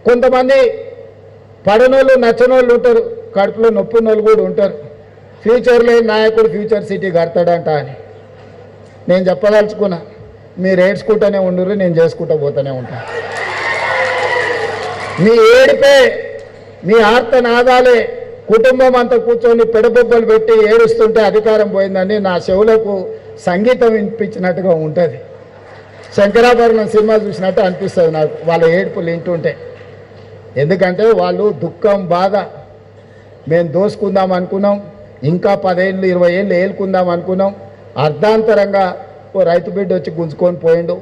కొంతమంది పడనోళ్ళు నచ్చనోళ్ళు ఉంటారు, కడుపులో నొప్పినోళ్ళు కూడా ఉంటారు. ఫ్యూచర్లో నాయకుడు ఫ్యూచర్ సిటీ కడతాడంట అని నేను చెప్పదలుచుకున్నా. మీరు ఏడ్చుకుంటూనే ఉండరు, నేను చేసుకుంటూ పోతూనే ఉంటాను. మీ ఏడిపే, మీ ఆర్తనాదాలే కుటుంబం అంతా కూర్చొని పెడబొబ్బలు పెట్టి ఏడుస్తుంటే అధికారం పోయిందని నా చెవులకు సంగీతం వినిపించినట్టుగా ఉంటుంది. శంకరాభరణం సినిమా చూసినట్టు అనిపిస్తుంది నాకు వాళ్ళ ఏడుపులు వింటుంటే. ఎందుకంటే వాళ్ళు దుఃఖం, బాధ, మేము దోసుకుందాం అనుకున్నాం, ఇంకా 10 ఏళ్ళు 20 ఏళ్ళు ఏలుకుందాం అనుకున్నాం, అర్ధాంతరంగా ఓ రైతు బిడ్డ వచ్చి గుంజుకొని పోయిండు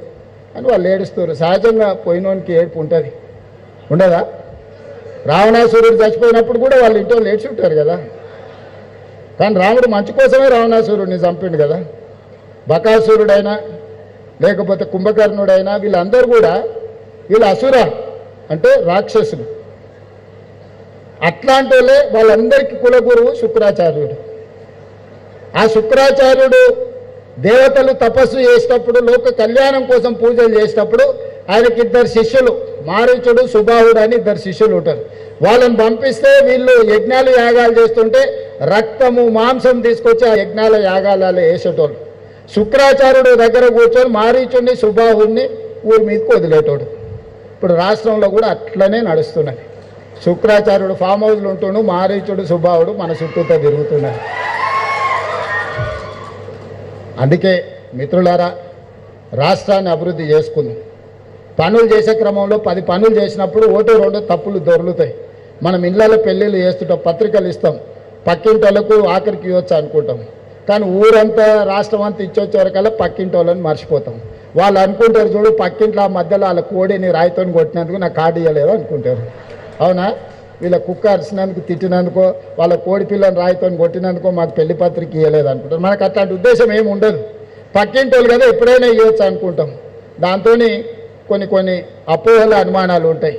అని వాళ్ళు ఏడుస్తారు. సహజంగా పోయినోనికి ఏడుపు ఉంటుంది, ఉండదా? రావణాసురుడు చచ్చిపోయినప్పుడు కూడా వాళ్ళు ఇంట్లో లేచి ఉంటారు కదా. కానీ రాముడు మంచి కోసమే రావణాసురుడిని చంపిండు కదా. బకాసురుడైనా లేకపోతే కుంభకర్ణుడైనా వీళ్ళందరూ కూడా వీళ్ళు అసుర అంటే రాక్షసులు. అట్లాంటి వాళ్ళే వాళ్ళందరికీ కులగురువు శుక్రాచార్యుడు. ఆ శుక్రాచార్యుడు దేవతలు తపస్సు చేసేటప్పుడు, లోక కళ్యాణం కోసం పూజలు చేసేటప్పుడు ఆయనకి 2 శిష్యులు, మారీచుడు, సుబాహుడు అని 2 శిష్యులు ఉంటారు. వాళ్ళని పంపిస్తే వీళ్ళు యజ్ఞాలు యాగాలు చేస్తుంటే రక్తము మాంసం తీసుకొచ్చి ఆ యజ్ఞాల యాగాలలో వేసేటోళ్ళు. శుక్రాచార్యుడు దగ్గర కూర్చొని మారీచుడిని, సుబాహుడిని ఊరి మీదకి వదిలేటోడు. ఇప్పుడు రాష్ట్రంలో కూడా అట్లనే నడుస్తున్నది. శుక్రాచార్యుడు ఫామ్ హౌస్లు ఉంటుండు, మారీచుడు, సుబాహుడు మన చుట్టూతో తిరుగుతున్నారు. అందుకే మిత్రులారా, రాష్ట్రాన్ని అభివృద్ధి చేసుకుందాం. పనులు చేసే క్రమంలో 10 పనులు చేసినప్పుడు 1-2 తప్పులు దొరుకుతాయి. మనం ఇళ్ళలో పెళ్ళిళ్ళు చేస్తుంటాం, పత్రికలు ఇస్తాం, పక్కింటోళ్ళకు ఆఖరికి ఇవ్వచ్చు అనుకుంటాం. కానీ ఊరంతా రాష్ట్రం అంతా ఇచ్చొచ్చే వరకల్లా పక్కింటోళ్ళని మర్చిపోతాం. వాళ్ళు అనుకుంటారు, చూడు పక్కింట్లో ఆ మధ్యలో వాళ్ళ కోడిని రాయితో కొట్టినందుకు నాకు కార్డు ఇవ్వలేదు అనుకుంటారు. అవునా? వీళ్ళ కుక్క అరిచినందుకు, తిట్టినందుకో, వాళ్ళ కోడి పిల్లని రాయితో కొట్టినందుకో మాకు పెళ్లి పత్రిక ఇవ్వలేదు అనుకుంటారు. మనకు అట్లాంటి ఉద్దేశం ఏమి ఉండదు. పక్కింటోళ్ళు కదా ఎప్పుడైనా ఇవ్వచ్చు అనుకుంటాం. దాంతో కొన్ని అపోహల అనుమానాలు ఉంటాయి.